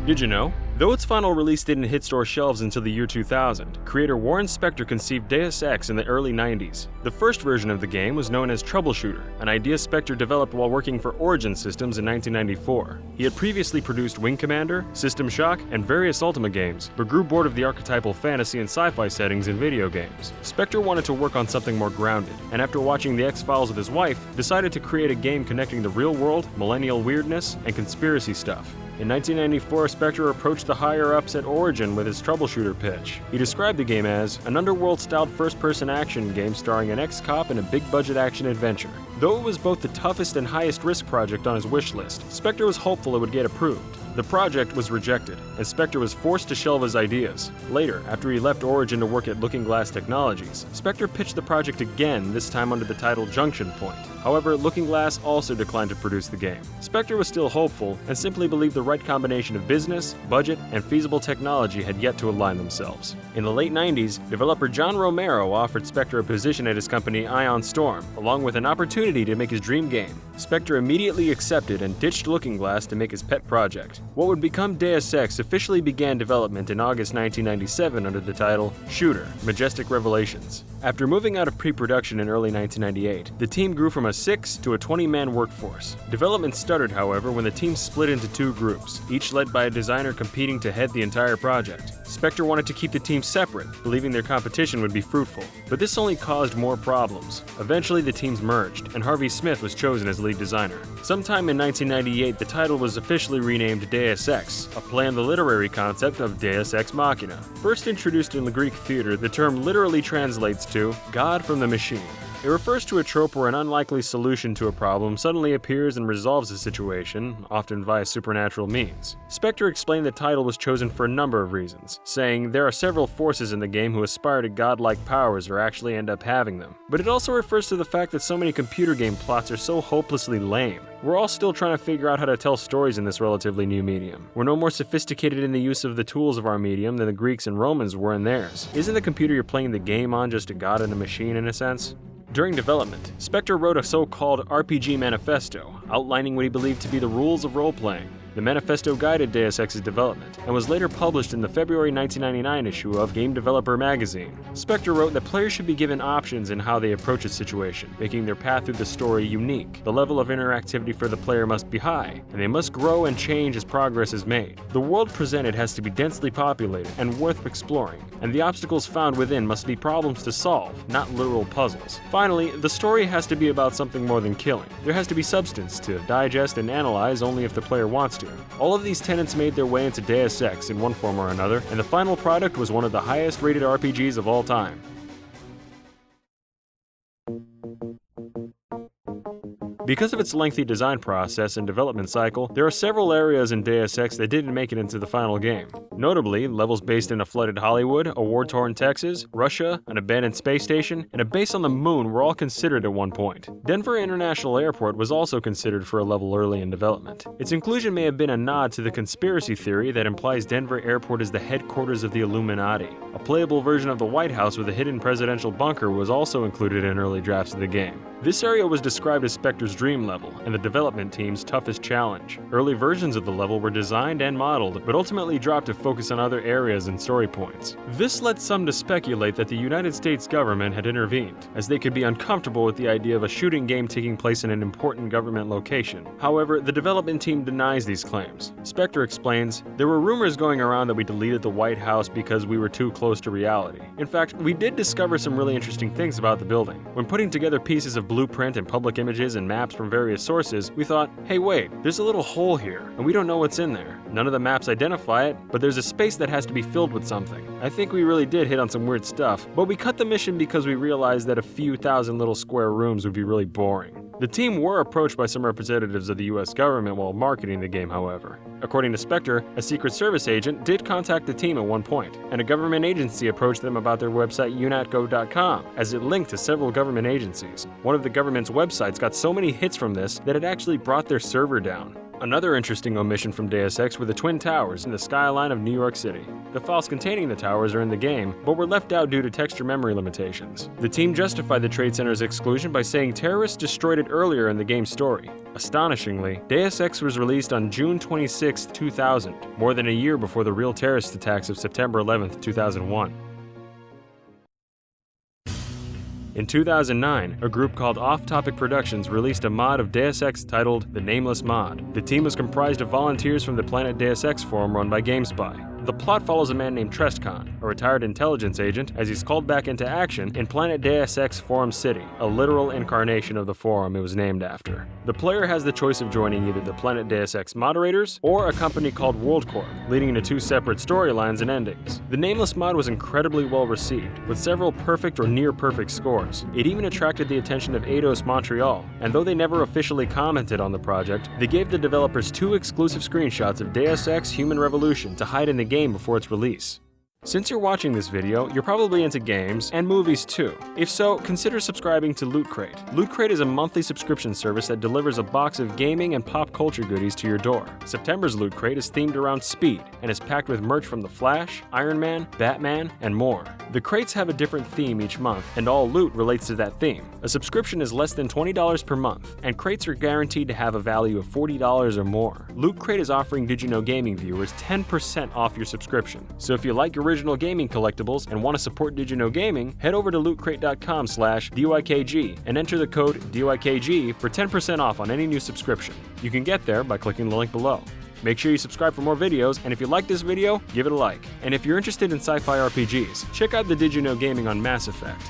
Did you know? Though its final release didn't hit store shelves until the year 2000, creator Warren Spector conceived Deus Ex in the early 90s. The first version of the game was known as Troubleshooter, an idea Spector developed while working for Origin Systems in 1994. He had previously produced Wing Commander, System Shock, and various Ultima games, but grew bored of the archetypal fantasy and sci-fi settings in video games. Spector wanted to work on something more grounded, and after watching The X-Files with his wife, decided to create a game connecting the real world, millennial weirdness, and conspiracy stuff. In 1994, Spector approached the higher-ups at Origin with his Troubleshooter pitch. He described the game as an underworld-styled first-person action game starring an ex-cop and a big-budget action-adventure. Though it was both the toughest and highest-risk project on his wish list, Spector was hopeful it would get approved. The project was rejected, and Spector was forced to shelve his ideas. Later, after he left Origin to work at Looking Glass Technologies, Spector pitched the project again, this time under the title Junction Point. However, Looking Glass also declined to produce the game. Spector was still hopeful, and simply believed the right combination of business, budget, and feasible technology had yet to align themselves. In the late 90s, developer John Romero offered Spector a position at his company Ion Storm, along with an opportunity to make his dream game. Spector immediately accepted and ditched Looking Glass to make his pet project. What would become Deus Ex officially began development in August 1997 under the title Shooter: Majestic Revelations. After moving out of pre-production in early 1998, the team grew from a 6 to a 20-man workforce. Development stuttered, however, when the team split into two groups, each led by a designer competing to head the entire project. Spector wanted to keep the team separate, believing their competition would be fruitful, but this only caused more problems. Eventually, the teams merged, and Harvey Smith was chosen as lead designer. Sometime in 1998, the title was officially renamed Deus Ex, a play on the literary concept of Deus Ex Machina. First introduced in the Greek theater, the term literally translates to God from the machine. It refers to a trope where an unlikely solution to a problem suddenly appears and resolves a situation, often via supernatural means. Spector explained the title was chosen for a number of reasons, saying there are several forces in the game who aspire to godlike powers or actually end up having them. But it also refers to the fact that so many computer game plots are so hopelessly lame. We're all still trying to figure out how to tell stories in this relatively new medium. We're no more sophisticated in the use of the tools of our medium than the Greeks and Romans were in theirs. Isn't the computer you're playing the game on just a god and a machine in a sense? During development, Spector wrote a so-called RPG manifesto, outlining what he believed to be the rules of role-playing. The manifesto guided Deus Ex's development, and was later published in the February 1999 issue of Game Developer magazine. Spector wrote that players should be given options in how they approach a situation, making their path through the story unique. The level of interactivity for the player must be high, and they must grow and change as progress is made. The world presented has to be densely populated and worth exploring, and the obstacles found within must be problems to solve, not literal puzzles. Finally, the story has to be about something more than killing. There has to be substance to digest and analyze only if the player wants to. All of these tenets made their way into Deus Ex in one form or another, and the final product was one of the highest rated RPGs of all time. Because of its lengthy design process and development cycle, there are several areas in Deus Ex that didn't make it into the final game. Notably, levels based in a flooded Hollywood, a war-torn Texas, Russia, an abandoned space station, and a base on the moon were all considered at one point. Denver International Airport was also considered for a level early in development. Its inclusion may have been a nod to the conspiracy theory that implies Denver Airport is the headquarters of the Illuminati. A playable version of the White House with a hidden presidential bunker was also included in early drafts of the game. This area was described as Spector's dream level, and the development team's toughest challenge. Early versions of the level were designed and modeled, but ultimately dropped to focus on other areas and story points. This led some to speculate that the United States government had intervened, as they could be uncomfortable with the idea of a shooting game taking place in an important government location. However, the development team denies these claims. Spector explains, "There were rumors going around that we deleted the White House because we were too close to reality. In fact, we did discover some really interesting things about the building. When putting together pieces of blueprint and public images and maps from various sources, we thought, hey wait, there's a little hole here, and we don't know what's in there. None of the maps identify it, but there's a space that has to be filled with something. I think we really did hit on some weird stuff, but we cut the mission because we realized that a few thousand little square rooms would be really boring." The team were approached by some representatives of the US government while marketing the game, however. According to Spector, a Secret Service agent did contact the team at one point, and a government agency approached them about their website unatgo.com, as it linked to several government agencies. One of the government's websites got so many hits from this that it actually brought their server down. Another interesting omission from Deus Ex were the Twin Towers in the skyline of New York City. The files containing the towers are in the game, but were left out due to texture memory limitations. The team justified the Trade Center's exclusion by saying terrorists destroyed it earlier in the game's story. Astonishingly, Deus Ex was released on June 26, 2000, more than a year before the real terrorist attacks of September 11, 2001. In 2009, a group called Off Topic Productions released a mod of Deus Ex titled the Nameless mod. The team was comprised of volunteers from the Planet Deus Ex forum run by GameSpy. The plot follows a man named Trescon, a retired intelligence agent, as he's called back into action in Planet Deus Ex Forum City, a literal incarnation of the forum it was named after. The player has the choice of joining either the Planet Deus Ex moderators or a company called WorldCorp, leading to two separate storylines and endings. The Nameless mod was incredibly well received, with several perfect or near-perfect scores. It even attracted the attention of Eidos Montreal, and though they never officially commented on the project, they gave the developers 2 exclusive screenshots of Deus Ex Human Revolution to hide in the game before its release. Since you're watching this video, you're probably into games and movies too. If so, consider subscribing to Loot Crate. Loot Crate is a monthly subscription service that delivers a box of gaming and pop culture goodies to your door. September's Loot Crate is themed around speed and is packed with merch from The Flash, Iron Man, Batman, and more. The crates have a different theme each month, and all loot relates to that theme. A subscription is less than $20 per month, and crates are guaranteed to have a value of $40 or more. Loot Crate is offering Did You Know Gaming viewers 10% off your subscription. So if you like original gaming collectibles and want to support Did You Know Gaming, head over to lootcrate.com/DYKG and enter the code DYKG for 10% off on any new subscription. You can get there by clicking the link below. Make sure you subscribe for more videos, and if you like this video, give it a like. And if you're interested in sci-fi RPGs, check out the Did You Know Gaming on Mass Effect.